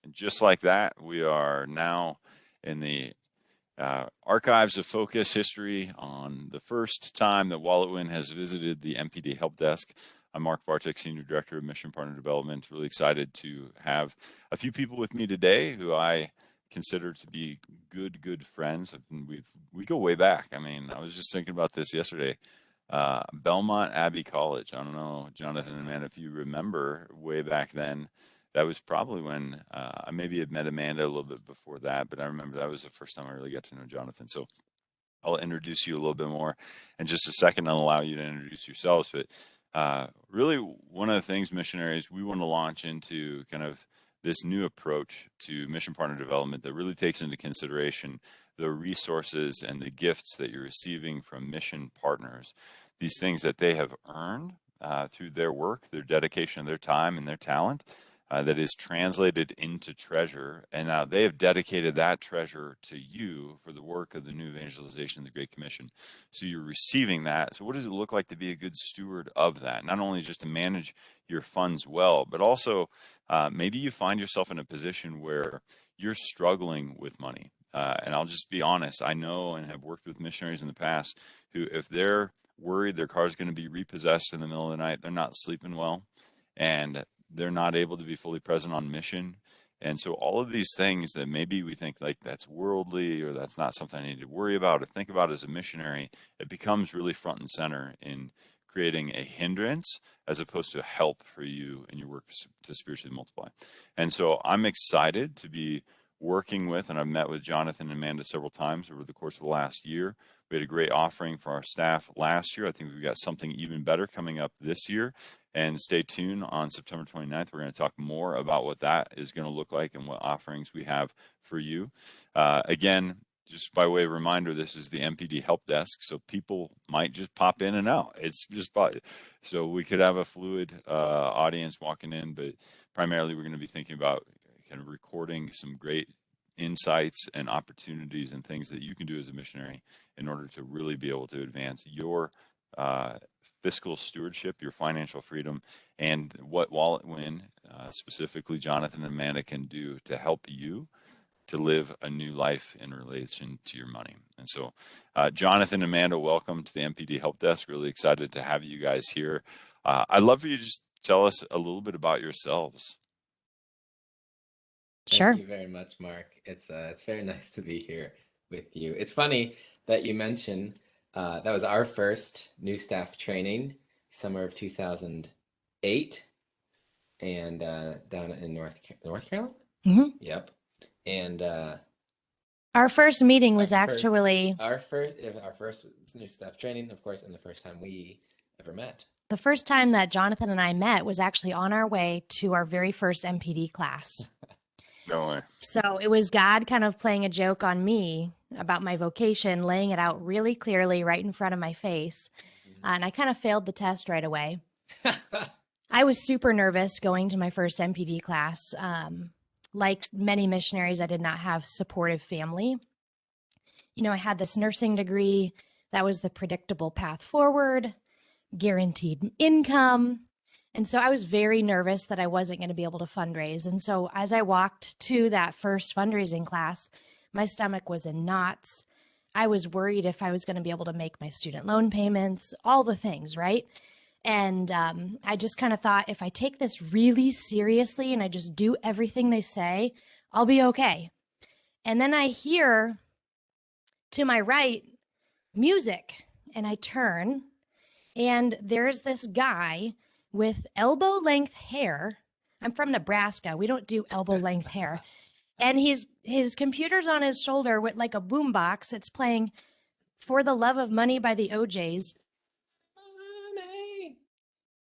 And just like that, we are now in the archives of Focus history on the first time that Wallowin has visited the MPD Help Desk. I'm Mark Bartek, Senior Director of Mission Partner Development. Really excited to have a few people with me today who I consider to be good friends. We go way back. I mean, I was just thinking about this yesterday. Belmont Abbey College. I don't know, Jonathan and Amanda, if you remember way back then. That was probably when I maybe had met Amanda a little bit before that, but I remember that was the first time I really got to know Jonathan. So I'll introduce you a little bit more in just a second and allow you to introduce yourselves. But really, one of the things, missionaries, we want to launch into kind of this new approach to mission partner development that really takes into consideration the resources and the gifts that you're receiving from mission partners, these things that they have earned through their work, their dedication, their time, and their talent. That is translated into treasure, and now they have dedicated that treasure to you for the work of the new evangelization, the Great Commission. So you're receiving that. So what does it look like to be a good steward of that? Not only just to manage your funds well, but also maybe you find yourself in a position where you're struggling with money. And I'll just be honest, I know and have worked with missionaries in the past who, if they're worried their car is going to be repossessed in the middle of the night, they're not sleeping well. And they're not able to be fully present on mission. And so all of these things that maybe we think like that's worldly or that's not something I need to worry about or think about as a missionary, it becomes really front and center in creating a hindrance as opposed to help for you and your work to spiritually multiply. And so I'm excited to be working with, and I've met with Jonathon and Amanda several times over the course of the last year. We had a great offering for our staff last year. I think we've got something even better coming up this year. And stay tuned on September 29th. We're going to talk more about what that is going to look like and what offerings we have for you. Again, just by way of reminder, this is the MPD Help Desk, so people might just pop in and out. It's just so we could have a fluid audience walking in, but primarily we're going to be thinking about kind of recording some great insights and opportunities and things that you can do as a missionary in order to really be able to advance your fiscal stewardship, your financial freedom, and what Wallowin, specifically Jonathon and Amanda, can do to help you to live a new life in relation to your money. And so, Jonathon and Amanda, welcome to the MPD Help Desk. Really excited to have you guys here. I'd love for you to just tell us a little bit about yourselves. Sure. Thank you very much, Mark. It's very nice to be here with you. It's funny that you mentioned that was our first new staff training, summer of 2008, and down in North Carolina. Mm-hmm. Yep. And our first meeting was actually our first new staff training, of course, and the first time we ever met. The first time that Jonathon and I met was actually on our way to our very first MPD class. No way. So it was God kind of playing a joke on me about my vocation, laying it out really clearly right in front of my face. And I kind of failed the test right away. I was super nervous going to my first MPD class. Like many missionaries, I did not have supportive family. You know, I had this nursing degree. That was the predictable path forward, guaranteed income. And so I was very nervous that I wasn't going to be able to fundraise. And so as I walked to that first fundraising class, my stomach was in knots. I was worried if I was going to be able to make my student loan payments, all the things, right? And I just kind of thought, if I take this really seriously and I just do everything they say, I'll be okay. And then I hear to my right music, and I turn, and there's this guy with elbow length hair. I'm from Nebraska. We don't do elbow length hair. And his computer's on his shoulder with like a boombox. It's playing For the Love of Money by the OJs.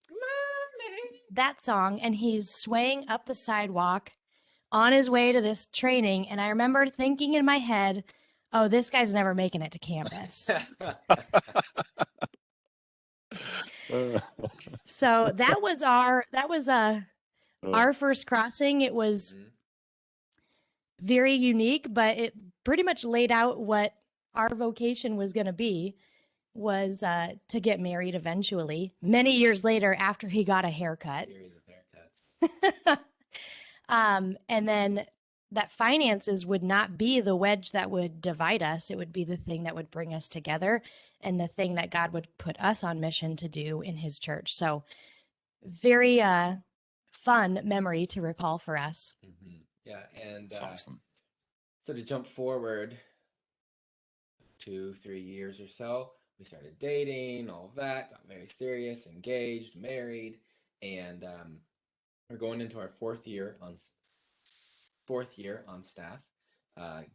Money. That song. And he's swaying up the sidewalk on his way to this training. And I remember thinking in my head, oh, this guy's never making it to campus. So that was our first crossing. It was very unique, but it pretty much laid out what our vocation was going to be, was to get married eventually, many years later after he got a haircut. Series of haircuts. And then that finances would not be the wedge that would divide us. It would be the thing that would bring us together and the thing that God would put us on mission to do in his church. So very fun memory to recall for us. Yeah, and That's awesome. so to jump forward 2-3 years or so, we started dating, all of that, got very serious, engaged, married, and we're going into our fourth year on staff.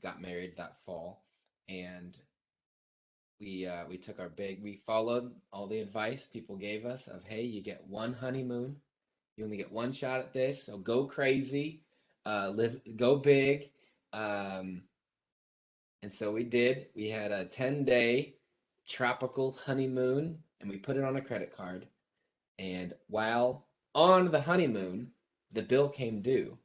Got married that fall, and we took we followed all the advice people gave us of, hey, you get one honeymoon, you only get one shot at this, so go crazy, go big. And so we did. We had a 10-day tropical honeymoon, and we put it on a credit card. And while on the honeymoon, the bill came due,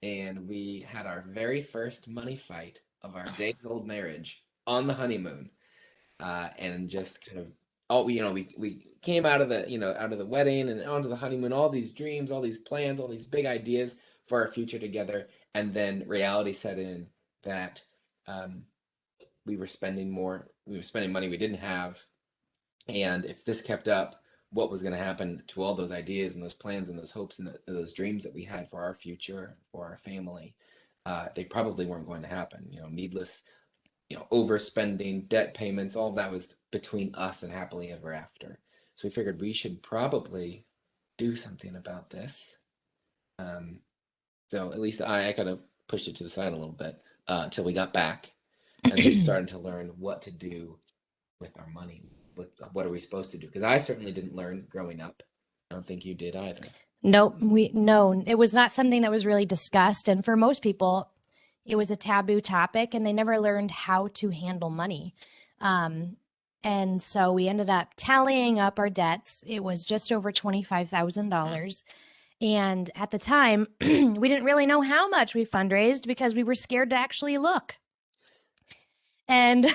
and we had our very first money fight of our days-old marriage on the honeymoon. And just kind of we came out of the wedding and onto the honeymoon, all these dreams, all these plans, all these big ideas for our future together, and then reality set in that we were spending money we didn't have, and if this kept up, what was going to happen to all those ideas and those plans and those hopes and those dreams that we had for our future, for our family? They probably weren't going to happen. Needless overspending, debt payments, all of that was between us and happily ever after. So we figured we should probably do something about this. So at least I kind of pushed it to the side a little bit until we got back and then started to learn what to do with our money. What are we supposed to do? Because I certainly didn't learn growing up. I don't think you did either. Nope, no, it was not something that was really discussed, and for most people, it was a taboo topic, and they never learned how to handle money. And so we ended up tallying up our debts. It was just over $25,000. And at the time, we didn't really know how much we fundraised because we were scared to actually look. And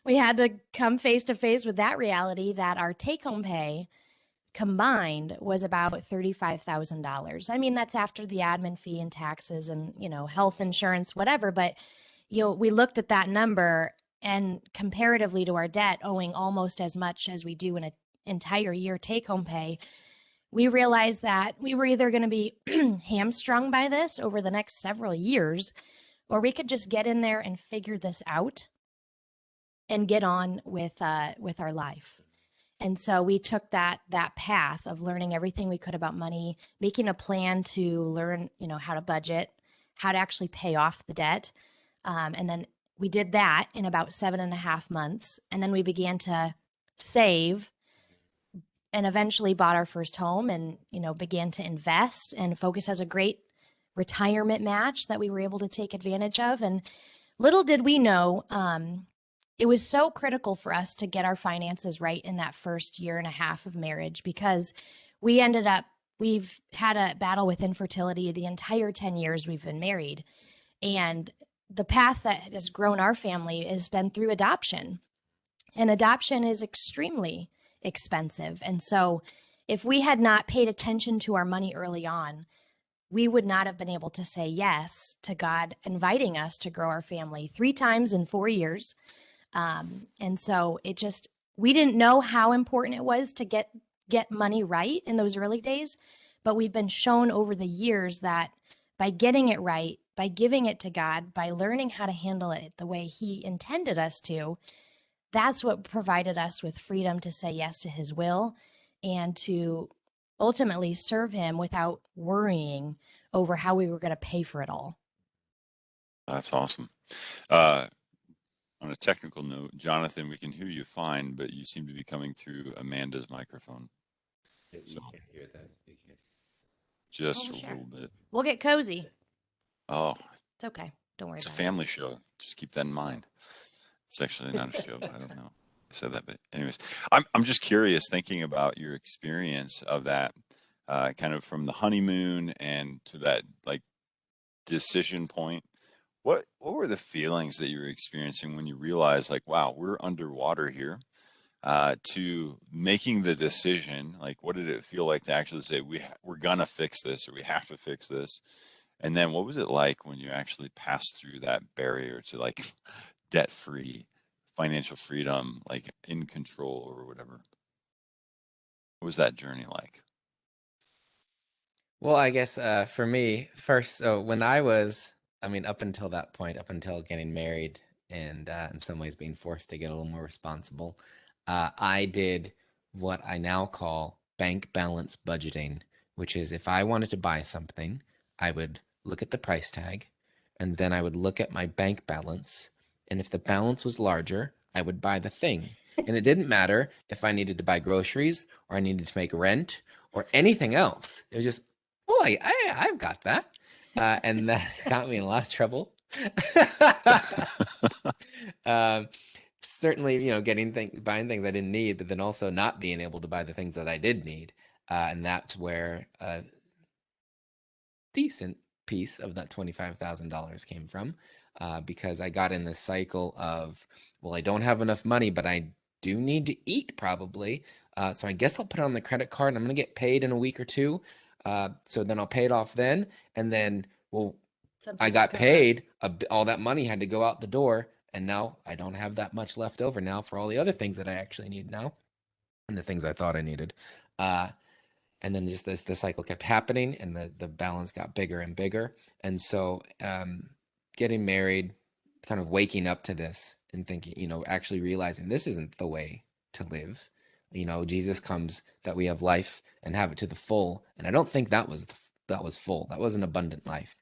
we had to come face to face with that reality that our take-home pay combined was about $35,000. I mean, that's after the admin fee and taxes and, health insurance, whatever. But, we looked at that number, and comparatively to our debt, owing almost as much as we do in an entire year take-home pay, we realized that we were either going to be hamstrung by this over the next several years, or we could just get in there and figure this out and get on with our life. And so we took that path of learning everything we could about money, making a plan to learn, how to budget, how to actually pay off the debt. And then we did that in about 7.5 months. And then we began to save and eventually bought our first home and, began to invest, and Focus has a great retirement match that we were able to take advantage of. And little did we know, it was so critical for us to get our finances right in that first 1.5 years of marriage, because we've had a battle with infertility the entire 10 years we've been married. And the path that has grown our family has been through adoption. And adoption is extremely expensive. And so if we had not paid attention to our money early on, we would not have been able to say yes to God inviting us to grow our family 3 times in 4 years. And so we didn't know how important it was to get money right in those early days, but we've been shown over the years that by getting it right, by giving it to God, by learning how to handle it the way he intended us to, that's what provided us with freedom to say yes to his will and to ultimately serve him without worrying over how we were going to pay for it all. That's awesome. On a technical note, Jonathan, we can hear you fine, but you seem to be coming through Amanda's microphone. You can't hear that. You can't. Just a Sure. little bit. We'll get cozy. Oh, It's okay. Don't worry it's a about it. family show. Just keep that in mind. It's actually not a show. I don't know. I said that, but anyways, I'm just curious, thinking about your experience of that, kind of from the honeymoon and to that like decision point. What were the feelings that you were experiencing when you realized, like, wow, we're underwater here? to making the decision? Like, what did it feel like to actually say, we're gonna fix this, or we have to fix this? And then what was it like when you actually passed through that barrier to like debt-free, financial freedom, like in control or whatever? What was that journey like? Well, I guess for me, first, so when I was, I mean, up until that point, up until getting married and in some ways being forced to get a little more responsible, I did what I now call bank balance budgeting, which is if I wanted to buy something, I would look at the price tag and then I would look at my bank balance. And if the balance was larger, I would buy the thing. And it didn't matter if I needed to buy groceries or I needed to make rent or anything else. It was just, well, I've got that. And that got me in a lot of trouble. um, Certainly, buying things I didn't need, but then also not being able to buy the things that I did need. And that's where a decent piece of that $25,000 came from, because I got in this cycle of, well, I don't have enough money, but I do need to eat probably. So I guess I'll put it on the credit card and I'm going to get paid in a week or two. So then I'll pay it off then. And then, well, I got paid, all that money had to go out the door. And now I don't have that much left over now for all the other things that I actually need now and the things I thought I needed. And then just the cycle kept happening and the balance got bigger and bigger. And so getting married, kind of waking up to this and thinking, actually realizing this isn't the way to live. Jesus comes that we have life and have it to the full. And I don't think that was full. That was an abundant life.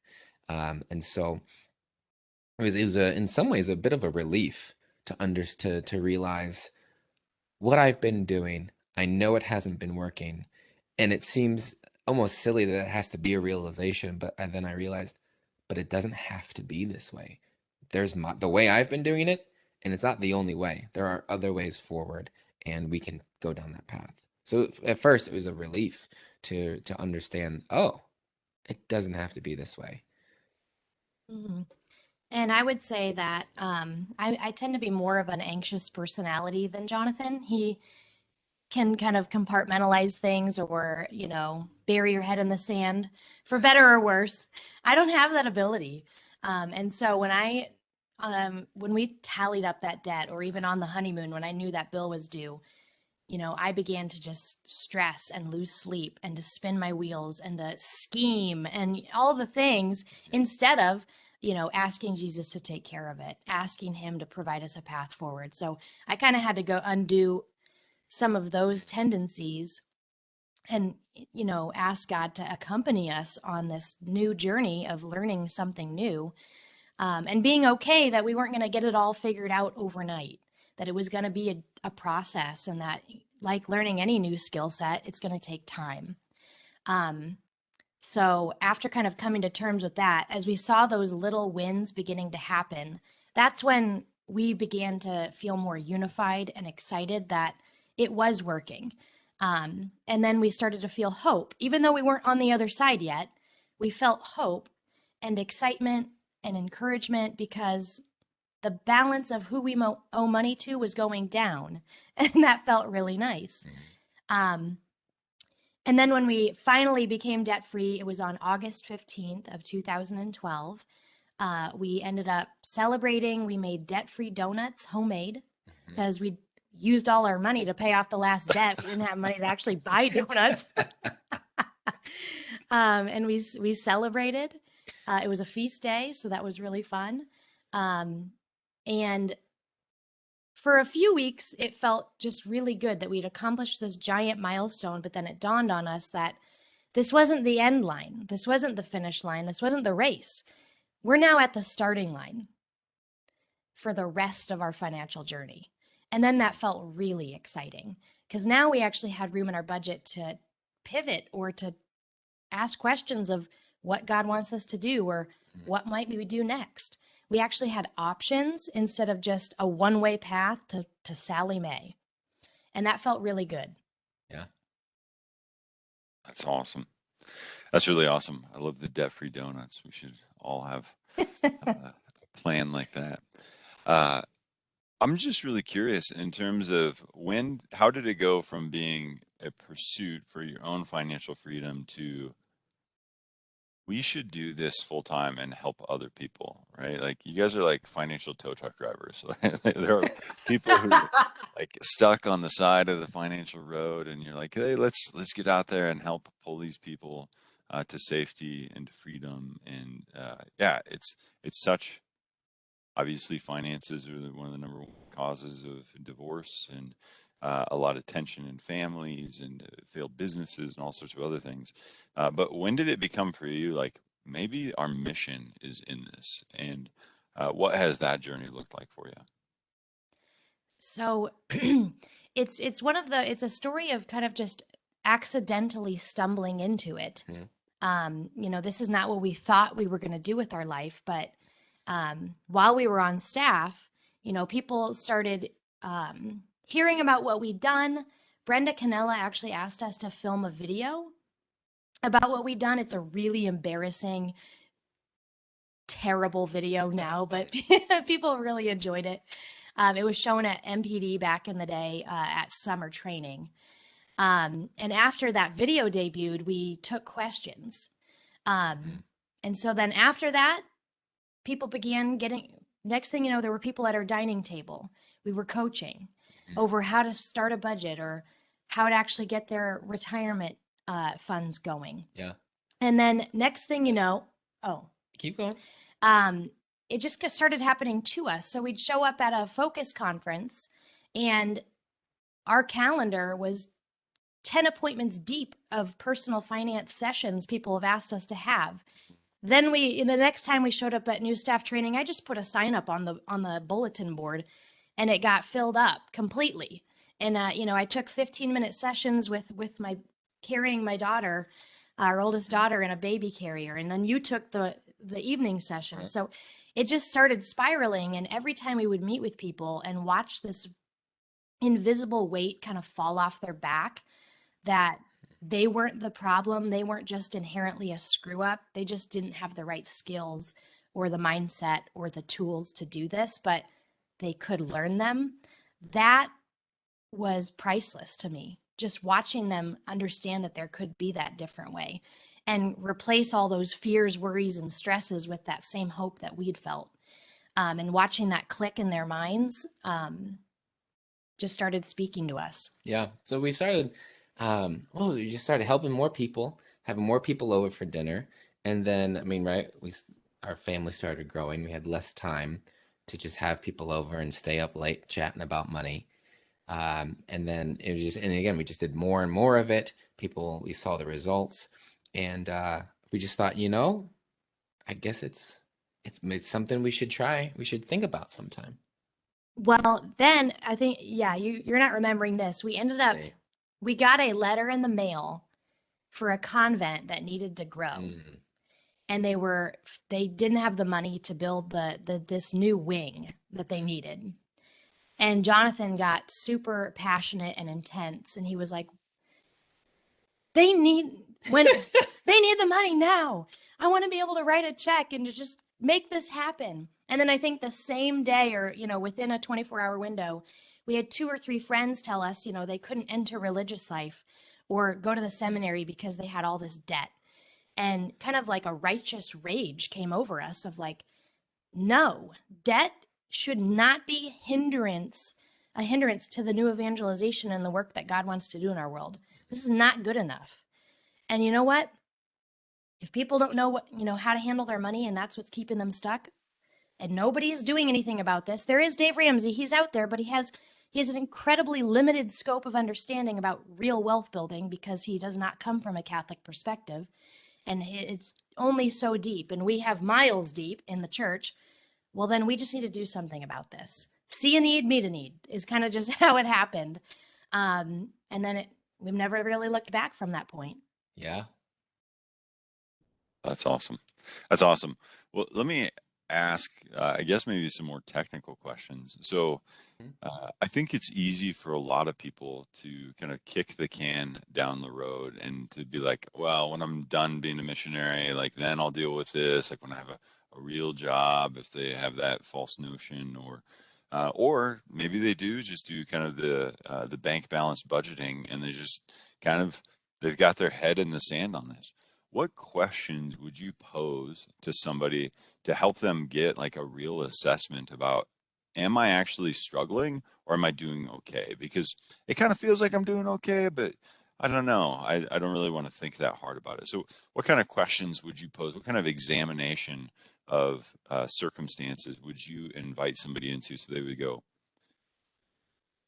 And so it was in some ways a bit of a relief to realize what I've been doing. I know it hasn't been working, and it seems almost silly that it has to be a realization. But and then I realized, but it doesn't have to be this way. There's the way I've been doing it, and it's not the only way. There are other ways forward, and we can go down that path. So at first, it was a relief to understand. Oh, it doesn't have to be this way. Mhm. And I would say that I tend to be more of an anxious personality than Jonathan. He can kind of compartmentalize things or, bury your head in the sand for better or worse. I don't have that ability. And so when we tallied up that debt or even on the honeymoon, when I knew that bill was due, I began to just stress and lose sleep and to spin my wheels and to scheme and all the things instead of, asking Jesus to take care of it, asking him to provide us a path forward. So I kind of had to go undo some of those tendencies and, ask God to accompany us on this new journey of learning something new, and being okay that we weren't going to get it all figured out overnight, that it was going to be a process, and that, like learning any new skill set, it's going to take time. So after kind of coming to terms with that, as we saw those little wins beginning to happen, that's when we began to feel more unified and excited that it was working. And then we started to feel hope. Even though we weren't on the other side yet, we felt hope and excitement and encouragement because the balance of who we owe money to was going down. And that felt really nice. Um, and then when we finally became debt free, it was on August 15th of 2012. We ended up celebrating. We made debt free donuts, homemade, because we used all our money to pay off the last debt. We didn't have money to actually buy donuts. And we celebrated. It was a feast day, so that was really fun. And for a few weeks, it felt just really good that we'd accomplished this giant milestone, but then it dawned on us that this wasn't the end line. This wasn't the finish line. This wasn't the race. We're now at the starting line for the rest of our financial journey. And then that felt really exciting because now we actually had room in our budget to pivot or to ask questions of what God wants us to do or what might we do next. We actually had options instead of just a one-way path to Sally Mae. And that felt really good. Yeah. That's awesome. That's really awesome. I love the debt-free donuts. We should all have a plan like that. I'm just really curious in terms of how did it go from being a pursuit for your own financial freedom to we should do this full time and help other people, right? Like you guys are like financial tow truck drivers. There are people who like stuck on the side of the financial road, and you're like, hey, let's get out there and help pull these people to safety and to freedom. And yeah, it's such obviously finances are one of the number one causes of divorce and a lot of tension in families and failed businesses and all sorts of other things. But when did it become for you like maybe our mission is in this? And what has that journey looked like for you? So it's one of the it's a story of kind of just accidentally stumbling into it. Mhm. This is not what we thought we were going to do with our life, but while we were on staff, people started hearing about what we'd done. Brenda Canella actually asked us to film a video about what we'd done. It's a really embarrassing, terrible video now, but people really enjoyed it. It was shown at MPD back in the day at summer training. And after that video debuted, we took questions. And so then after that, people began getting, next thing you know, there were people at our dining table. We were coaching over how to start a budget or how to actually get their retirement funds going. Yeah. And then next thing you know, Keep going. it just started happening to us. So we'd show up at a focus conference and our calendar was 10 appointments deep of personal finance sessions people have asked us to have. Then the next time we showed up at new staff training, I just put a sign up on the bulletin board and it got filled up completely. And I took 15-minute sessions with my carrying my daughter, our oldest daughter, in a baby carrier, and then you took the evening session. Right. So it just started spiraling, and every time we would meet with people and watch this invisible weight kind of fall off their back, that they weren't the problem. They weren't just inherently a screw up. They just didn't have the right skills or the mindset or the tools to do this, but they could learn them. That was priceless to me. Just watching them understand that there could be that different way and replace all those fears, worries, and stresses with that same hope that we'd felt. And watching that click in their minds just started speaking to us. Yeah. So we started, we just started helping more people, having more people over for dinner. And then, I mean, right, our family started growing. We had less time to just have people over and stay up late chatting about money. And then and again, we just did more and more of it. We saw the results, and we just thought, I guess it's something we should try. We should think about sometime. Well, then I think, yeah, you're not remembering this. We got a letter in the mail for a convent that needed to grow. Mm. And they didn't have the money to build this new wing that they needed. And Jonathan got super passionate and intense, and he was like, they need the money now. I want to be able to write a check and to just make this happen. And then I think the same day, or within a 24-hour window, we had 2 or 3 friends tell us, they couldn't enter religious life or go to the seminary because they had all this debt. And kind of like a righteous rage came over us of like, no, debt should not be a hindrance to the new evangelization and the work that God wants to do in our world. This is not good enough. And you know what? If people don't know how to handle their money and that's what's keeping them stuck, and nobody's doing anything about this, there is Dave Ramsey. He's out there, but he has an incredibly limited scope of understanding about real wealth building because he does not come from a Catholic perspective. And it's only so deep, and we have miles deep in the church. Well, then we just need to do something about this. See a need, meet a need is kind of just how it happened. And then we've never really looked back from that point. Yeah. That's awesome. That's awesome. Well, let me ask, I guess maybe some more technical questions. So I think it's easy for a lot of people to kind of kick the can down the road and to be like, well, when I'm done being a missionary, like then I'll deal with this. Like when I have a real job, if they have that false notion, or Or maybe they do just do kind of the bank balance budgeting, and they just kind of they've got their head in the sand on this. What questions would you pose to somebody to help them get like a real assessment about, am I actually struggling or am I doing okay? Because it kind of feels like I'm doing okay, but I don't know. I don't really want to think that hard about it. So what kind of questions would you pose? What kind of examination of circumstances would you invite somebody into so they would go,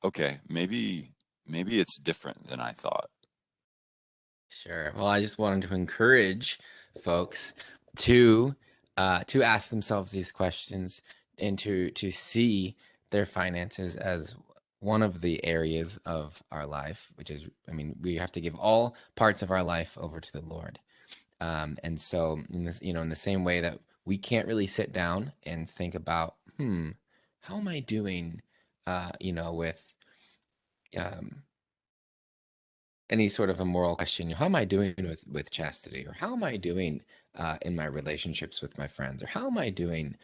okay, maybe it's different than I thought. Sure. Well, I just wanted to encourage folks to ask themselves these questions and to see their finances as one of the areas of our life, which is, I mean, we have to give all parts of our life over to the Lord. And so in this, in the same way that we can't really sit down and think about, how am I doing, with um, any sort of a moral question. How am I doing with chastity, or how am I doing in my relationships with my friends, or how am I doing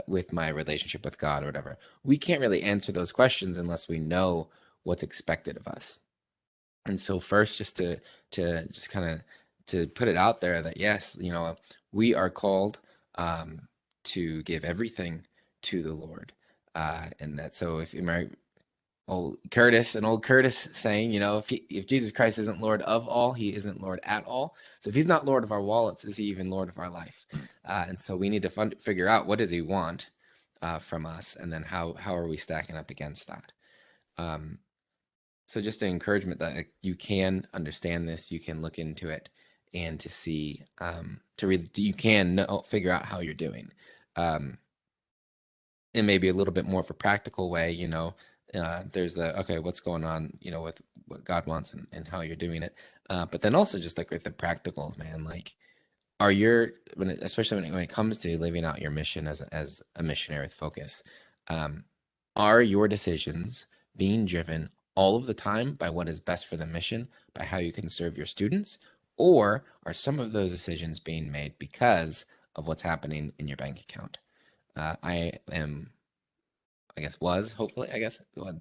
with my relationship with God, or whatever? We can't really answer those questions unless we know what's expected of us. And so first, just to just kind of to put it out there that yes, we are called to give everything to the Lord, and that so if old Curtis saying, if Jesus Christ isn't Lord of all, he isn't Lord at all. So if he's not Lord of our wallets, is he even Lord of our life? And so we need to figure out, what does he want from us, and then how are we stacking up against that? So just an encouragement that you can understand this, you can look into it, and to see, you can figure out how you're doing. In maybe a little bit more of a practical way, there's okay, what's going on, with what God wants, and how you're doing it. But then also just like with the practicals, man, like especially when it comes to living out your mission as a missionary with focus, are your decisions being driven all of the time by what is best for the mission, by how you can serve your students, or are some of those decisions being made because of what's happening in your bank account? I am, hopefully,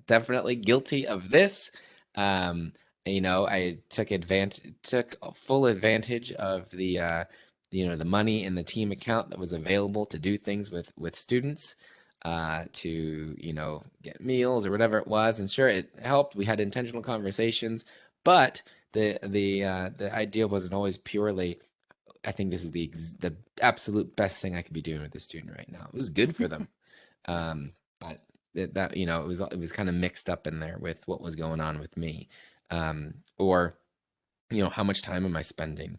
definitely guilty of this. Um, I took full advantage of the money in the team account that was available to do things with students, to, get meals or whatever it was. And sure, it helped. We had intentional conversations, but the idea wasn't always purely, I think this is the absolute best thing I could be doing with the student right now. It was good for them. But it was kind of mixed up in there with what was going on with me. Or, how much time am I spending?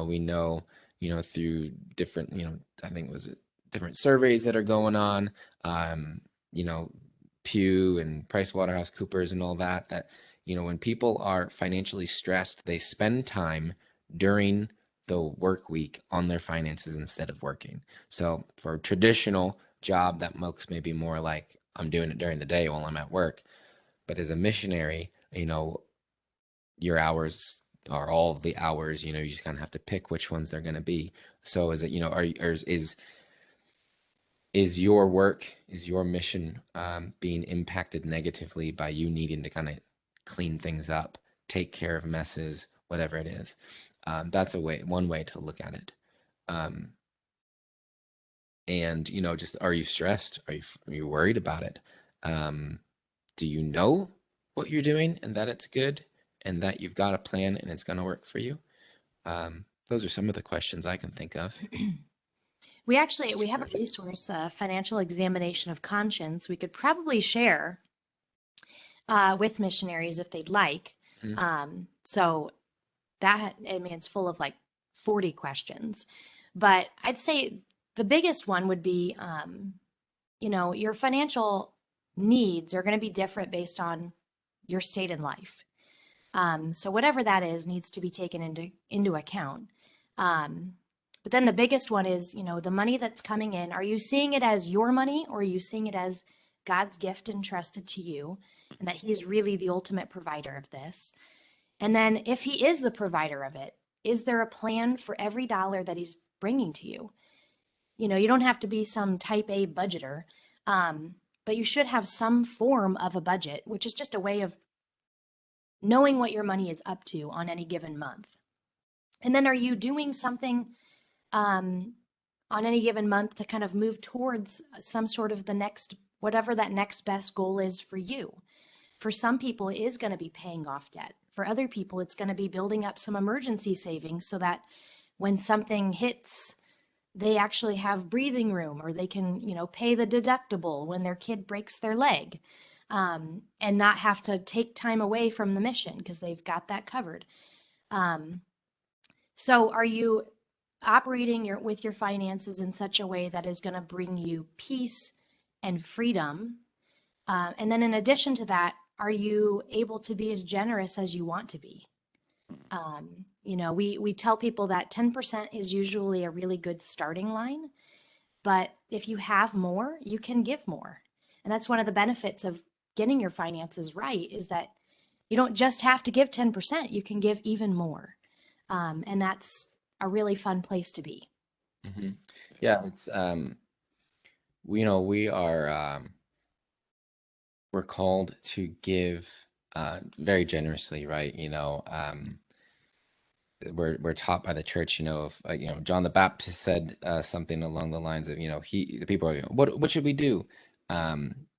We know, through different, I think it was different surveys that are going on, you know, Pew and PricewaterhouseCoopers and all that, when people are financially stressed, they spend time during the work week on their finances instead of working. So for a traditional job, that looks maybe more like I'm doing it during the day while I'm at work. But as a missionary, your hours are all of the hours. You just kind of have to pick which ones they're going to be. So is it, is your work, is your mission being impacted negatively by you needing to kind of clean things up, take care of messes, whatever it is? That's one way to look at it. And just, are you stressed? Are you worried about it? Do you know what you're doing and that it's good and that you've got a plan and it's going to work for you? Those are some of the questions I can think of. We have a resource, Financial Examination of Conscience. We could probably share with missionaries if they'd like. So that, I mean, it's full of like 40 questions. But I'd say the biggest one would be, your financial needs are going to be different based on your state in life. So whatever that is needs to be taken into account. But then the biggest one is, the money that's coming in, are you seeing it as your money, or are you seeing it as God's gift entrusted to you, and that he's really the ultimate provider of this? And then if he is the provider of it, is there a plan for every dollar that he's bringing to you? You don't have to be some type A budgeter, but you should have some form of a budget, which is just a way of knowing what your money is up to on any given month. And then are you doing something on any given month to kind of move towards some sort of the next, whatever that next best goal is for you? For some people, it is going to be paying off debt. For other people, it's going to be building up some emergency savings so that when something hits, they actually have breathing room, or they can, pay the deductible when their kid breaks their leg, and not have to take time away from the mission because they've got that covered. So are you operating with your finances in such a way that is going to bring you peace and freedom? And then in addition to that, are you able to be as generous as you want to be? We tell people that 10% is usually a really good starting line, but if you have more, you can give more. And that's one of the benefits of getting your finances right, is that you don't just have to give 10%, you can give even more. And that's a really fun place to be. Mm-hmm. Yeah, it's we are we're called to give very generously, right? We're taught by the church, of John the Baptist said something along the lines of, the people are, what should we do?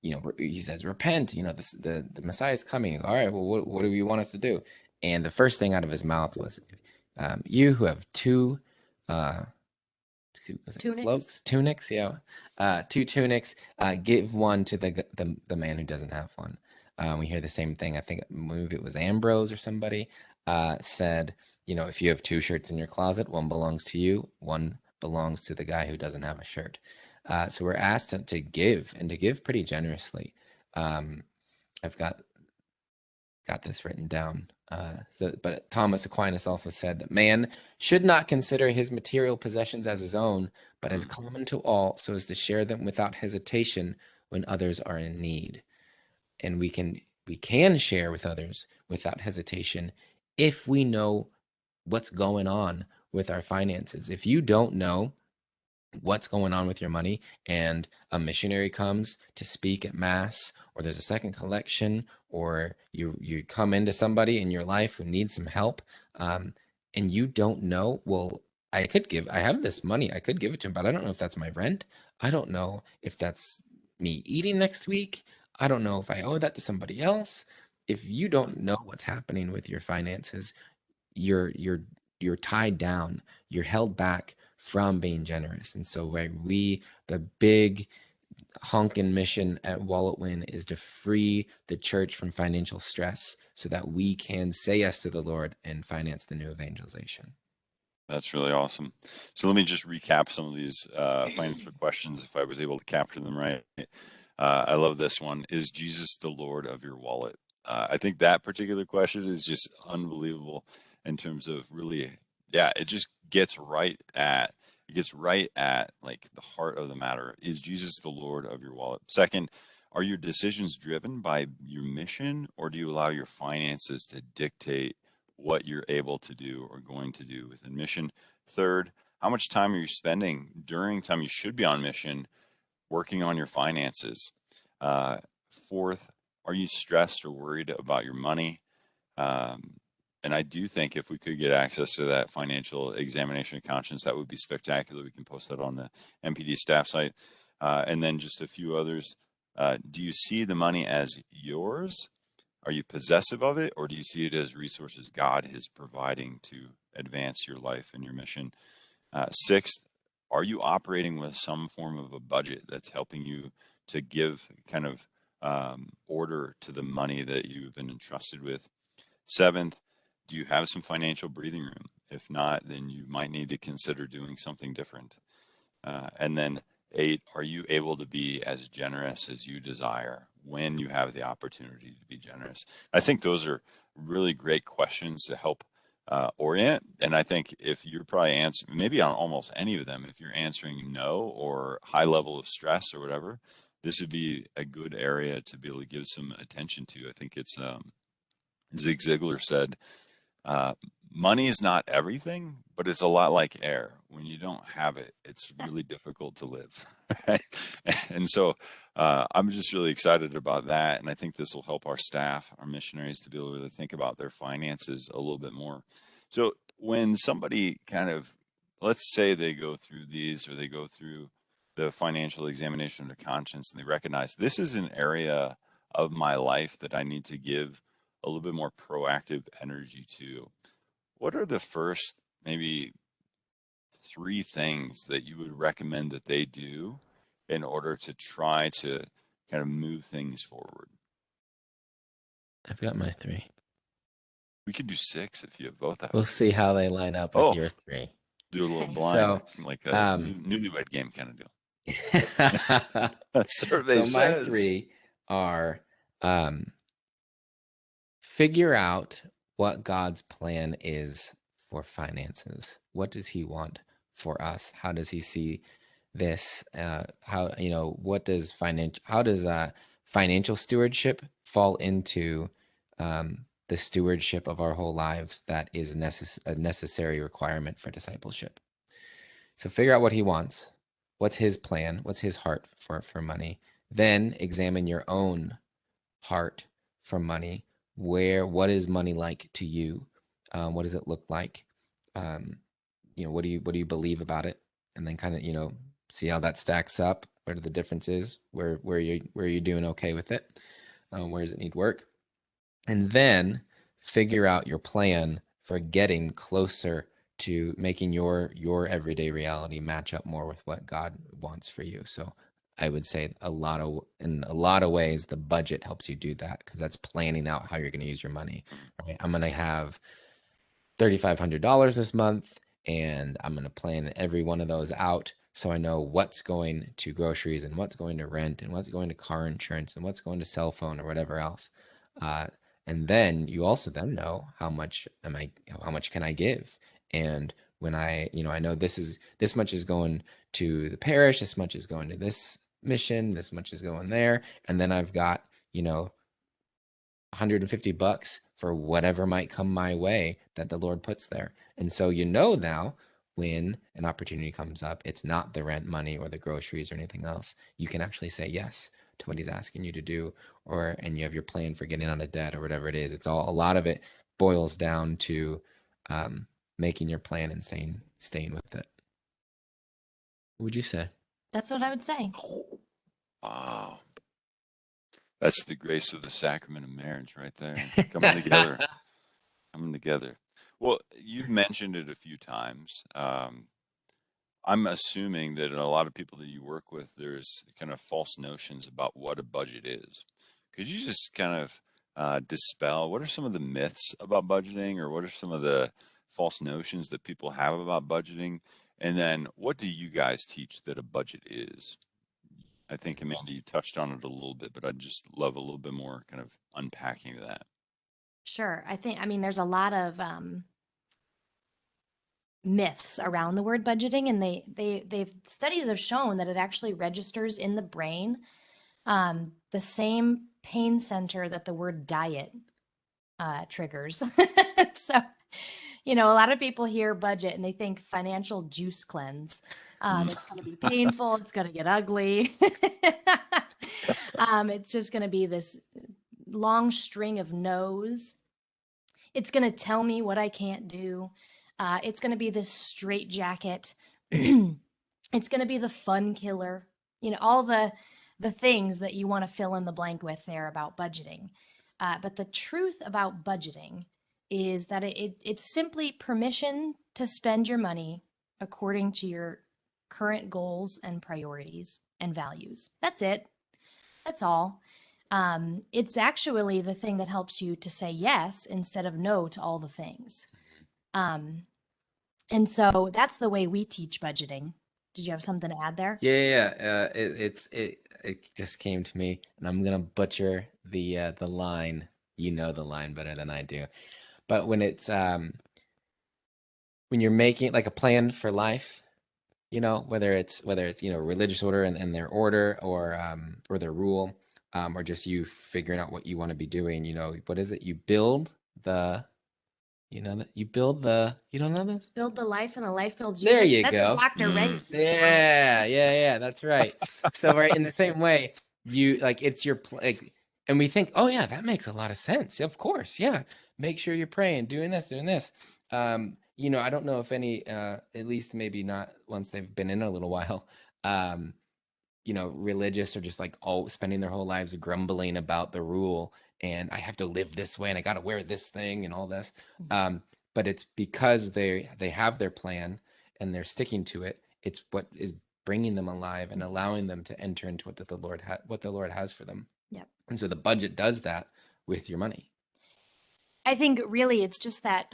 He says, repent. The Messiah is coming. All right, well, what do you want us to do? And the first thing out of his mouth was, you who have Tunics. tunics, yeah, two tunics, give one to the man who doesn't have one. We hear the same thing. I think maybe it was Ambrose or somebody said, if you have two shirts in your closet, one belongs to you, one belongs to the guy who doesn't have a shirt. So we're asked to give, and to give pretty generously. I've got this written down. But Thomas Aquinas also said that man should not consider his material possessions as his own, but as common to all, so as to share them without hesitation when others are in need. And we can share with others without hesitation if we know what's going on with our finances. If you don't know what's going on with your money, and a missionary comes to speak at mass, or there's a second collection, or you come into somebody in your life who needs some help, and you don't know, well, I have this money, I could give it to him, but I don't know if that's my rent. I don't know if that's me eating next week. I don't know if I owe that to somebody else. If you don't know what's happening with your finances, you're tied down, you're held back from being generous. And so the big honkin' mission at Wallet Win is to free the church from financial stress so that we can say yes to the Lord and finance the new evangelization. That's really awesome. So let me just recap some of these financial questions if I was able to capture them right. I love this one. Is Jesus the Lord of your wallet? I think that particular question is just unbelievable in terms of really, it just gets right at like the heart of the matter. Is Jesus the Lord of your wallet? Second, are your decisions driven by your mission, or do you allow your finances to dictate what you're able to do or going to do within mission? Third, how much time are you spending during time you should be on mission working on your finances? Fourth, are you stressed or worried about your money? And I do think if we could get access to that financial examination of conscience, that would be spectacular. We can post that on the MPD staff site. And then just a few others. Do you see the money as yours? Are you possessive of it, or do you see it as resources God is providing to advance your life and your mission? Sixth, are you operating with some form of a budget that's helping you to give kind of order to the money that you've been entrusted with? Seventh, do you have some financial breathing room? If not, then you might need to consider doing something different. And then 8, are you able to be as generous as you desire when you have the opportunity to be generous? I think those are really great questions to help orient. And I think if you're probably answering, maybe on almost any of them, if you're answering no or high level of stress or whatever, this would be a good area to be able to give some attention to. I think it's Zig Ziglar said, money is not everything, but it's a lot like air. When you don't have it, it's really difficult to live. Right? And so I'm just really excited about that. And I think this will help our staff, our missionaries, to be able to think about their finances a little bit more. So when somebody kind of, let's say they go through these, or they go through the financial examination of the conscience, and they recognize this is an area of my life that I need to give a little bit more proactive energy to, what are the first maybe 3 things that you would recommend that they do in order to try to kind of move things forward? I've got my 3. We could do 6 if you have both have We'll 3. see how they line up with Oh, your 3. do a little Nice. blind, So, like a newlywed game kind of deal. Survey so my says. 3 are figure out what God's plan is for finances. What does he want for us? How does he see this? How, what does financial stewardship fall into the stewardship of our whole lives that is a necessary requirement for discipleship? So figure out what he wants. What's his plan? What's his heart for money? Then examine your own heart for money. What is money like to you? What does it look like? What do you believe about it? And then kind of, see how that stacks up. What are the differences? Where you doing okay with it? Where does it need work? And then figure out your plan for getting closer to making your everyday reality match up more with what God wants for you. So I would say in a lot of ways, the budget helps you do that, because that's planning out how you're going to use your money. Right? I'm going to have $3,500 this month, and I'm going to plan every one of those out, so I know what's going to groceries and what's going to rent and what's going to car insurance and what's going to cell phone or whatever else. And then you also then know how much can I give? And when I know this much is going to the parish, this much is going to this mission, this much is going there, and then I've got, $150 for whatever might come my way that the Lord puts there. And so now when an opportunity comes up, it's not the rent money or the groceries or anything else. You can actually say yes to what he's asking you to do, and you have your plan for getting out of debt or whatever it is. A lot of it boils down to making your plan and staying with it. What would you say? That's what I would say. Wow. That's the grace of the sacrament of marriage right there. Coming together. Coming together. Well, you've mentioned it a few times. I'm assuming that a lot of people that you work with, there's kind of false notions about what a budget is. Could you just kind of dispel what are some of the myths about budgeting, or what are some of the false notions that people have about budgeting? And then what do you guys teach that a budget is? I think, Amanda, you touched on it a little bit, but I'd just love a little bit more kind of unpacking of that. Sure. I mean, there's a lot of myths around the word budgeting, and they've studies have shown that it actually registers in the brain the same pain center that the word diet triggers. So, a lot of people hear budget and they think financial juice cleanse. It's going to be painful. It's going to get ugly. It's just going to be this long string of no's. It's going to tell me what I can't do. It's going to be this straitjacket. It's going to be the fun killer. All the things that you want to fill in the blank with there about budgeting. But the truth about budgeting is that it's simply permission to spend your money according to your current goals and priorities and values. That's it. That's all. It's actually the thing that helps you to say yes instead of no to all the things. And so that's the way we teach budgeting. Did you have something to add there? Yeah. It just came to me, and I'm gonna butcher the line. You know the line better than I do. But when you're making like a plan for life, whether it's religious order and their order, or their rule, or just you figuring out what you want to be doing, what is it? You build the You know that you don't know this? Build the life and the life builds you. There you That's go. a Dr. Ray. Yeah, that's right. So right in the same way, you like it's your like, and we think, oh yeah, that makes a lot of sense. Of course, yeah. Make sure you're praying, doing this, doing this. I don't know if any, at least maybe not once they've been in a little while, um, religious or just like all spending their whole lives grumbling about the rule and I have to live this way and I got to wear this thing and all this. But it's because they have their plan and they're sticking to it. It's what is bringing them alive and allowing them to enter into what the Lord has for them. Yep. And so the budget does that with your money. I think really it's just that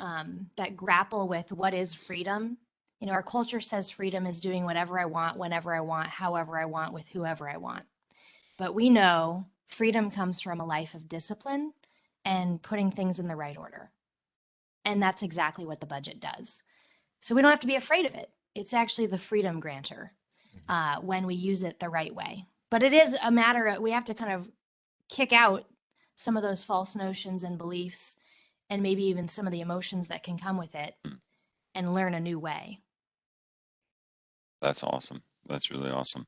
that grapple with what is freedom. Our culture says freedom is doing whatever I want, whenever I want, however I want, with whoever I want. But we know freedom comes from a life of discipline and putting things in the right order. And that's exactly what the budget does. So we don't have to be afraid of it. It's actually the freedom granter when we use it the right way. But it is a matter of, we have to kind of kick out some of those false notions and beliefs and maybe even some of the emotions that can come with it and learn a new way. That's awesome. That's really awesome.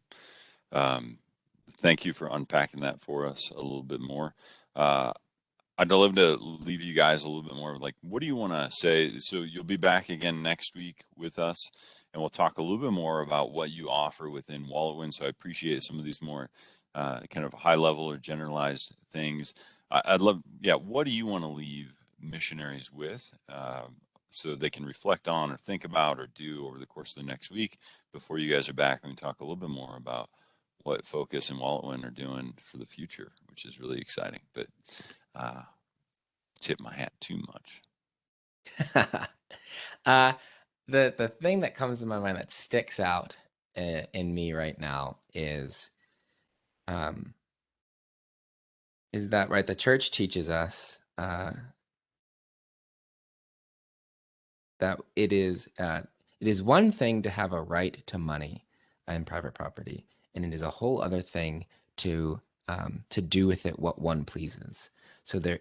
Thank you for unpacking that for us a little bit more. I'd love to leave you guys a little bit more like, what do you want to say? So you'll be back again next week with us, and we'll talk a little bit more about what you offer within WalletWin. So I appreciate some of these more kind of high level or generalized things. I'd love, yeah, what do you want to leave missionaries with so they can reflect on or think about or do over the course of the next week before you guys are back and we talk a little bit more about what Focus and WalletWin are doing for the future, which is really exciting. But tip my hat too much. The thing that comes to my mind that sticks out in me right now is that right? The church teaches us that it is one thing to have a right to money and private property, and it is a whole other thing to do with it what one pleases. So there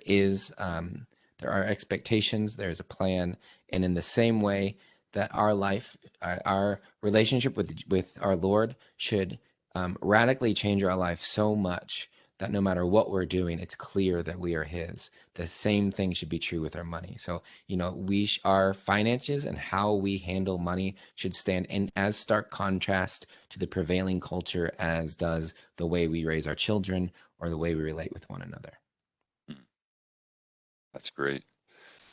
are expectations, there is a plan, and in the same way that our life, our relationship with our Lord should radically change our life so much that no matter what we're doing, it's clear that we are His. The same thing should be true with our money. So, our finances and how we handle money should stand in as stark contrast to the prevailing culture as does the way we raise our children or the way we relate with one another. That's great.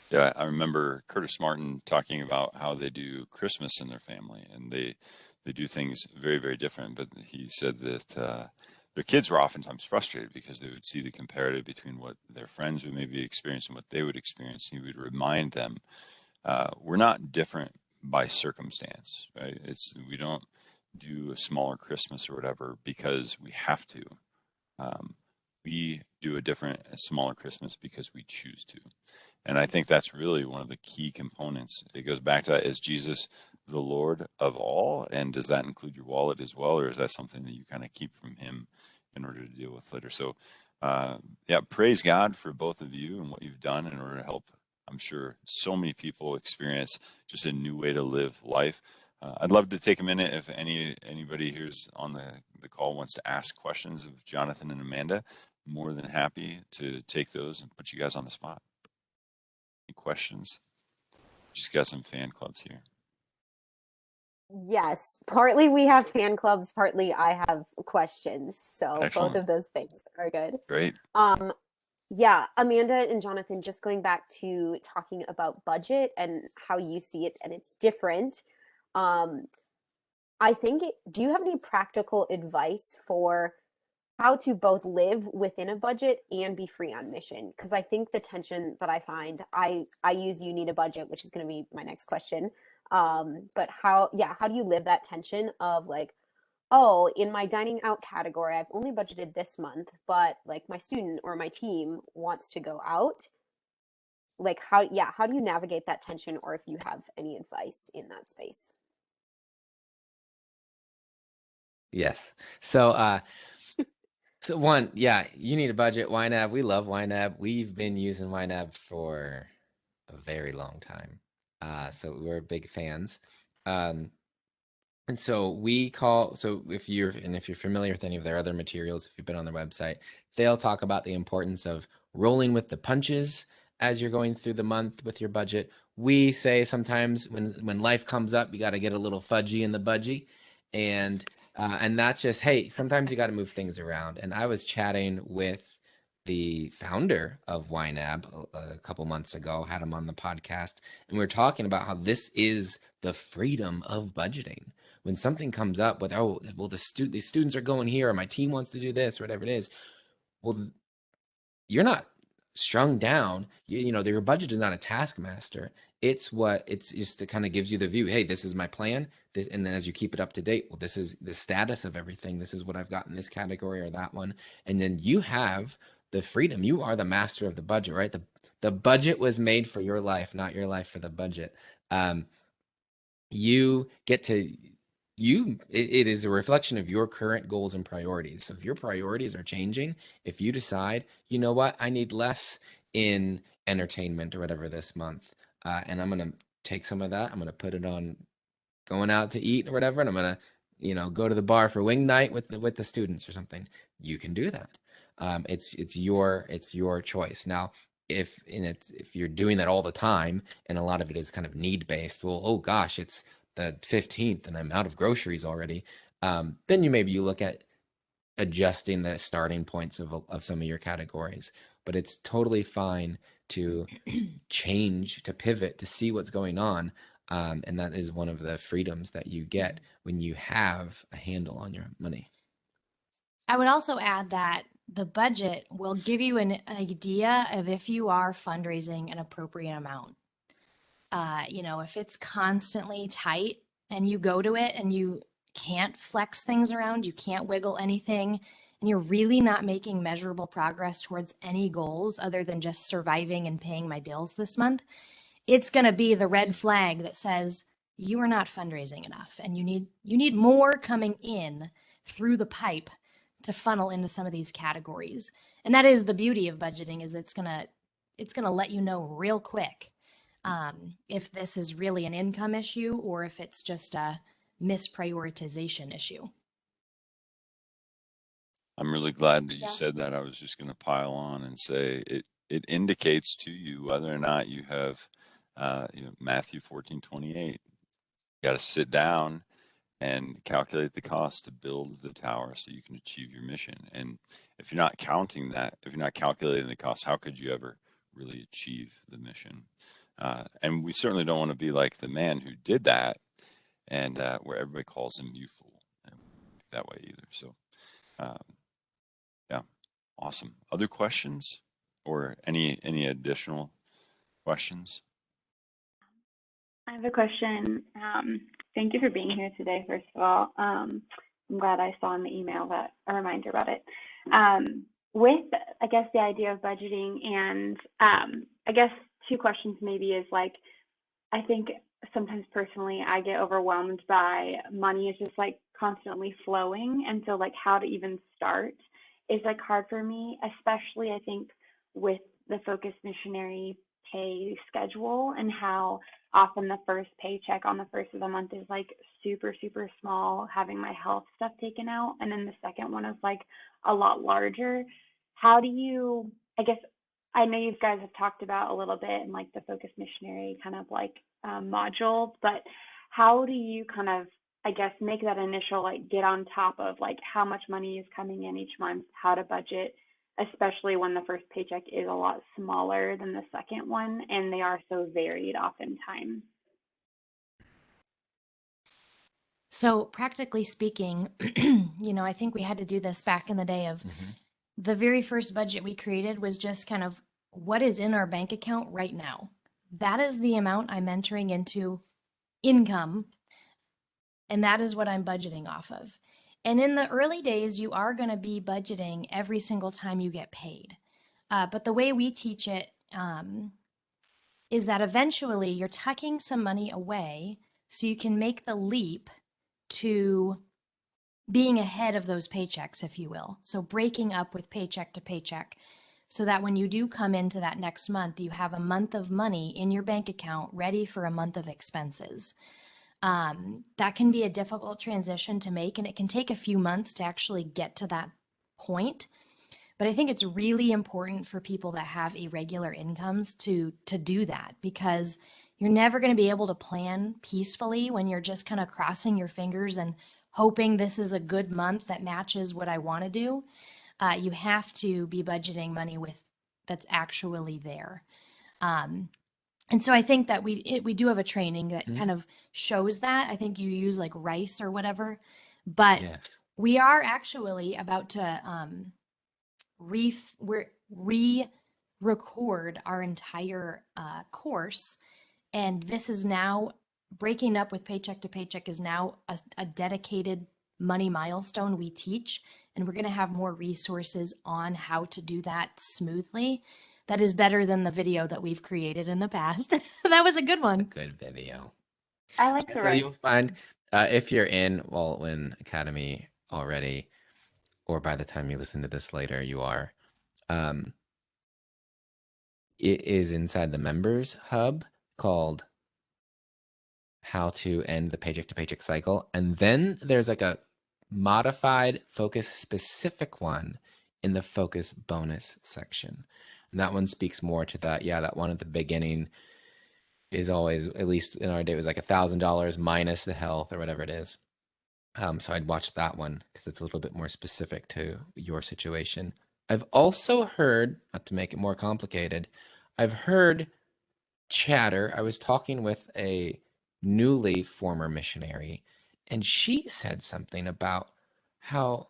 Yeah, I remember Curtis Martin talking about how they do Christmas in their family, and they do things very, very different. But he said that their kids were oftentimes frustrated because they would see the comparative between what their friends would maybe experience and what they would experience. He would remind them, we're not different by circumstance, right? We don't do a smaller Christmas or whatever because we have to. We do a smaller Christmas because we choose to. And I think that's really one of the key components. It goes back to that, is Jesus the Lord of all? And does that include your wallet as well? Or is that something that you kind of keep from Him in order to deal with later? So, yeah, praise God for both of you and what you've done in order to help, I'm sure, so many people experience just a new way to live life. I'd love to take a minute if anybody here's on the call wants to ask questions of Jonathon and Amanda. More than happy to take those and put you guys on the spot. Any questions? Just got some fan clubs here. Yes, partly we have fan clubs, partly I have questions. So Excellent. both of those things are good. Great. Yeah, Amanda and Jonathon, just going back to talking about budget and how you see it, and it's different. I think, do you have any practical advice for how to both live within a budget and be free on mission? Because I think the tension that I find, I use you need a budget, which is going to be my next question. But how do you live that tension of like, oh, in my dining out category, I've only budgeted this month, but like my student or my team wants to go out. Like how do you navigate that tension, or if you have any advice in that space? Yes. So, so one, yeah, you need a budget. YNAB, we love YNAB. We've been using YNAB for a very long time. So we're big fans. Um, and so if you're familiar with any of their other materials, if you've been on their website, they'll talk about the importance of rolling with the punches as you're going through the month with your budget. We say sometimes when life comes up, you got to get a little fudgy in the budgie, and that's just, hey, sometimes you got to move things around. And I was chatting with the founder of YNAB a couple months ago, had him on the podcast, and we were talking about how this is the freedom of budgeting. When something comes up with, oh, well, these students are going here, or my team wants to do this, or whatever it is, well, you're not strung down. Your budget is not a taskmaster. It's just that kind of gives you the view. Hey, this is my plan. This, and then as you keep it up to date, well, this is the status of everything. This is what I've got in this category or that one. And then you have the freedom. You are the master of the budget, right? The budget was made for your life, not your life for the budget. You get to it is a reflection of your current goals and priorities. So if your priorities are changing, if you decide, you know what, I need less in entertainment or whatever this month, and I'm going to take some of that, I'm going to put it on going out to eat or whatever, and I'm going to go to the bar for wing night with the students or something, you can do that. It's your choice. Now if you're doing that all the time and a lot of it is kind of need based, well, oh gosh, it's the 15th and I'm out of groceries already, then maybe you look at adjusting the starting points of some of your categories. But it's totally fine to change, to pivot, to see what's going on. And that is one of the freedoms that you get when you have a handle on your money. I would also add that the budget will give you an idea of if you are fundraising an appropriate amount. If it's constantly tight and you go to it and you can't flex things around, you can't wiggle anything, and you're really not making measurable progress towards any goals other than just surviving and paying my bills this month, it's going to be the red flag that says you are not fundraising enough and you need more coming in through the pipe to funnel into some of these categories. And that is the beauty of budgeting, is it's going to let you know real quick if this is really an income issue or if it's just a misprioritization issue. I'm really glad that you said that. I was just going to pile on and say it indicates to you whether or not you have Matthew 14:28. You got to sit down and calculate the cost to build the tower so you can achieve your mission. And if you're not counting that, if you're not calculating the cost, how could you ever really achieve the mission? And we certainly don't want to be like the man who did that, and where everybody calls him you fool. That way either. So, yeah, awesome. Other questions or any additional questions? I have a question. Thank you for being here today, first of all. I'm glad I saw in the email that a reminder about it. With, I guess, the idea of budgeting, and I guess two questions maybe is like, I think sometimes personally I get overwhelmed by money is just like constantly flowing. And so like how to even start is like hard for me, especially I think with the Focus Missionary pay schedule and how often the first paycheck on the first of the month is like super, super small, having my health stuff taken out. And then the second one is like a lot larger. How do you, I guess, I know you guys have talked about a little bit in like the Focus Missionary kind of like module, but how do you kind of, I guess, make that initial like get on top of like how much money is coming in each month, how to budget, especially when the first paycheck is a lot smaller than the second one and they are so varied oftentimes? So practically speaking, I think we had to do this back in the day of the very first budget we created was just kind of what is in our bank account right now. That is the amount I'm entering into income, and that is what I'm budgeting off of. And in the early days, you are going to be budgeting every single time you get paid. But the way we teach it is that eventually you're tucking some money away so you can make the leap to being ahead of those paychecks, if you will. So breaking up with paycheck to paycheck. so that when you do come into that next month, you have a month of money in your bank account ready for a month of expenses. That can be a difficult transition to make, and it can take a few months to actually get to that point. But I think it's really important for people that have irregular incomes to do that, because you're never going to be able to plan peacefully when you're just kind of crossing your fingers and hoping this is a good month that matches what I want to do. You have to be budgeting money with that's actually there. And so I think that we do have a training that kind of shows that. I think you use like rice or whatever, but Yes. we are actually about to re-record our entire course, and this is now breaking up with paycheck to paycheck is now a dedicated money milestone we teach, and we're going to have more resources on how to do that smoothly. That is better than the video that we've created in the past. That was a good A one. good video. I like to So write. you'll find if you're in Waltwin Academy already, or by the time you listen to this later, you are. It is inside the members hub called How to End the Paycheck to Paycheck Cycle. And then there's like a modified focus specific one in the focus bonus section. And that one speaks more to that. Yeah, that one at the beginning is always, at least in our day, it was like $1,000 minus the health or whatever it is. So I'd watch that one because it's a little bit more specific to your situation. I've also heard, not to make it more complicated, I've heard chatter. I was talking with a newly former missionary, and she said something about how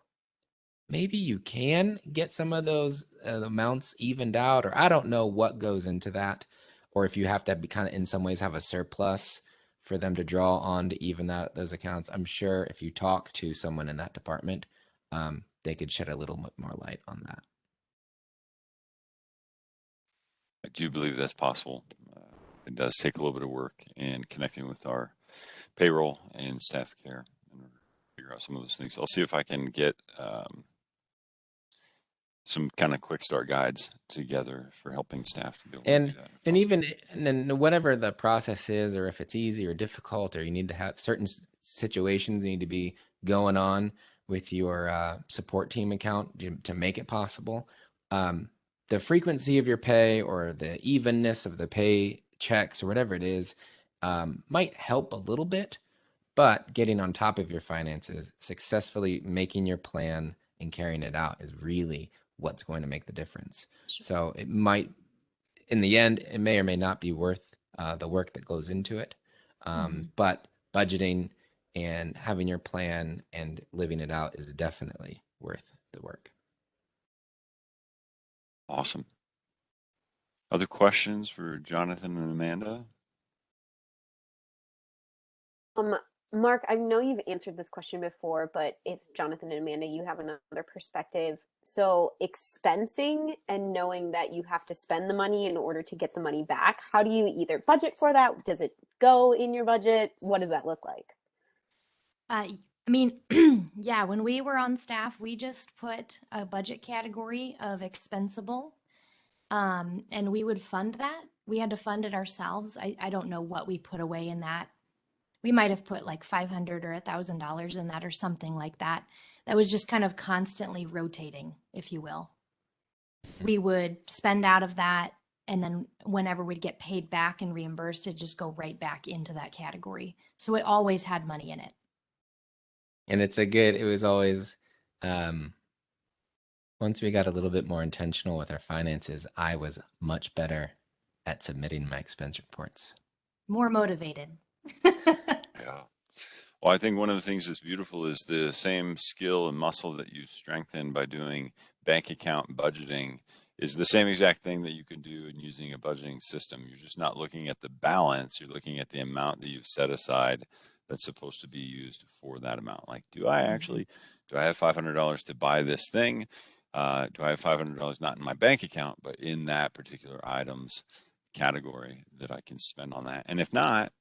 maybe you can get some of those amounts evened out, or I don't know what goes into that, or if you have to be kind of in some ways have a surplus for them to draw on to even that those accounts. I'm sure if you talk to someone in that department, they could shed a little bit more light on that. I do believe that's possible. It does take a little bit of work in connecting with our payroll and staff care in order to figure out some of those things. I'll see if I can get some kind of quick start guides together for helping staff to be able to do that. And even and then whatever the process is, or if it's easy or difficult, or you need to have certain situations need to be going on with your support team account to make it possible. The frequency of your pay or the evenness of the pay checks or whatever it is might help a little bit, but getting on top of your finances, successfully making your plan and carrying it out is really what's going to make the difference. Sure. So it might, in the end, it may or may not be worth the work that goes into it. But budgeting and having your plan and living it out is definitely worth the work. Awesome. Other questions for Jonathan and Amanda? Mark, I know you've answered this question before, but if Jonathan and Amanda, you have another perspective. So expensing and knowing that you have to spend the money in order to get the money back, how do you either budget for that? Does it go in your budget? What does that look like? I mean, yeah, when we were on staff, we just put a budget category of expensable, and we would fund that. We had to fund it ourselves. I don't know what we put away in that. We might have put like $500 or $1,000 in that or something like that. That was just kind of constantly rotating, if you will. We would spend out of that, and then whenever we'd get paid back and reimbursed, it'd just go right back into that category. So it always had money in it. And it was always, once we got a little bit more intentional with our finances, I was much better at submitting my expense reports. More motivated. Yeah. Well, I think one of the things that's beautiful is the same skill and muscle that you strengthen by doing bank account budgeting is the same exact thing that you can do in using a budgeting system. You're just not looking at the balance, you're looking at the amount that you've set aside that's supposed to be used for that amount. Like, do I have $500 to buy this thing? Do I have $500 not in my bank account, but in that particular items category that I can spend on that? And if not,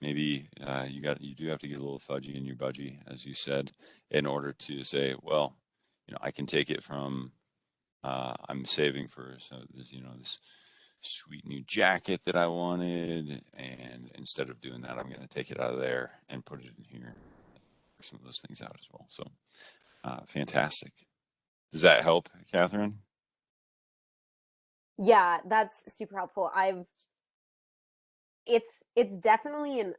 maybe you do have to get a little fudgy in your budget, as you said, in order to say, well, I can take it from I'm saving for this, this sweet new jacket that I wanted, and instead of doing that, I'm going to take it out of there and put it in here. Some of those things out as well. So fantastic. Does that help, Catherine? Yeah, that's super helpful. It's definitely an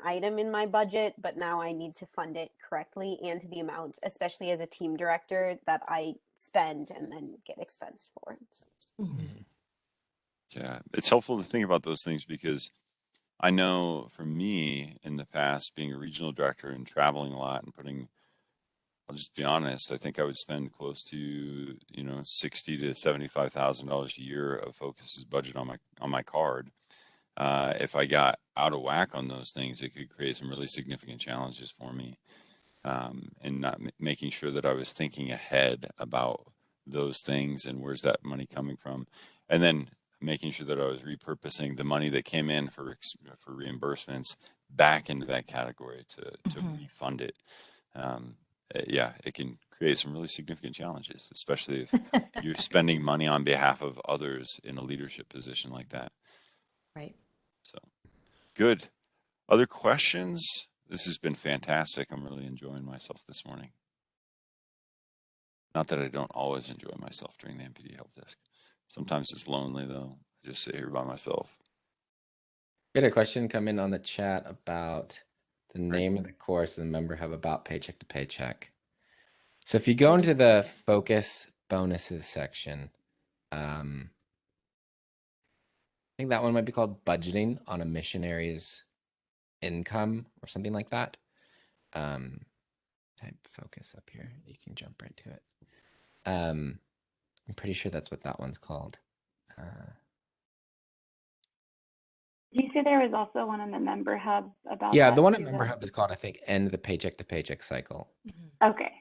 item in my budget, but now I need to fund it correctly and to the amount, especially as a team director, that I spend and then get expensed for. Yeah, it's helpful to think about those things because I know for me in the past, being a regional director and traveling a lot and I'll just be honest, I think I would spend close to, $60,000 to $75,000 a year of Focus's budget on my card. If I got out of whack on those things, it could create some really significant challenges for me. And not making sure that I was thinking ahead about those things and where's that money coming from, and then making sure that I was repurposing the money that came in for reimbursements back into that category to refund it. Yeah, it can create some really significant challenges, especially if you're spending money on behalf of others in a leadership position like that. Right. So good. Other questions? This has been fantastic. I'm really enjoying myself this morning. Not that I don't always enjoy myself during the MPD help desk. Sometimes it's lonely though. I just sit here by myself. We had a question come in on the chat about the name of the course and the member hub about paycheck to paycheck. So if you go into the focus bonuses section, I think that one might be called budgeting on a missionary's income or something like that. Type focus up here. You can jump right to it. I'm pretty sure that's what that one's called. Did you say there was also one on the member hub about Yeah, that the one at too, member though? hub is called, I think, End the Paycheck to Paycheck Cycle, Okay.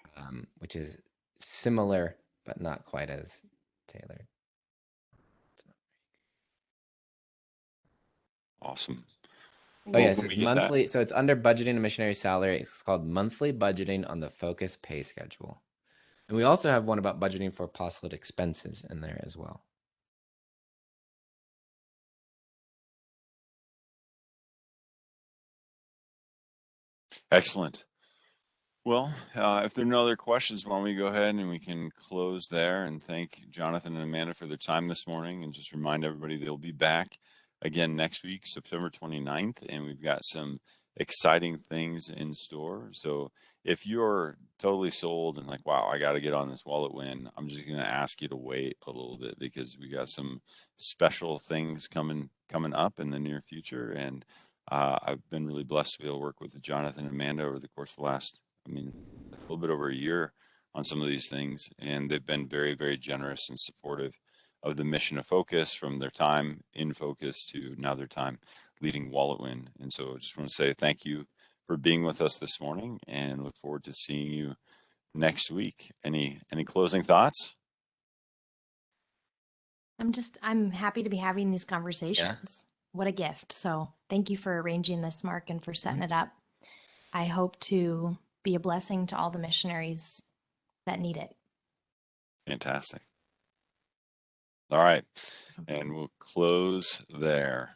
which is similar but not quite as tailored. Awesome. Oh yeah, Well, it when says we get that, monthly. So it's under budgeting a missionary salary. It's called monthly budgeting on the focus pay schedule. And we also have one about budgeting for apostolate expenses in there as well. excellent. Well, if there are no other questions, why don't we go ahead and we can close there and thank Jonathan and Amanda for their time this morning and just remind everybody they'll be back again next week, September 29th, and we've got some exciting things in store. So if you're totally sold and like, wow, I got to get on this wallet win, I'm just going to ask you to wait a little bit because we got some special things coming up in the near future. And I've been really blessed to be able to work with Jonathan and Amanda over the course of the last, a little bit over a year on some of these things. And they've been very, very generous and supportive of the mission of Focus from their time in Focus to now their time leading Wallet Win. And so I just want to say thank you for being with us this morning and look forward to seeing you next week. Any closing thoughts? I'm happy to be having these conversations. Yeah. What a gift. So thank you for arranging this, Mark, and for setting it up. I hope to be a blessing to all the missionaries that need it. Fantastic. All right. Awesome. And we'll close there.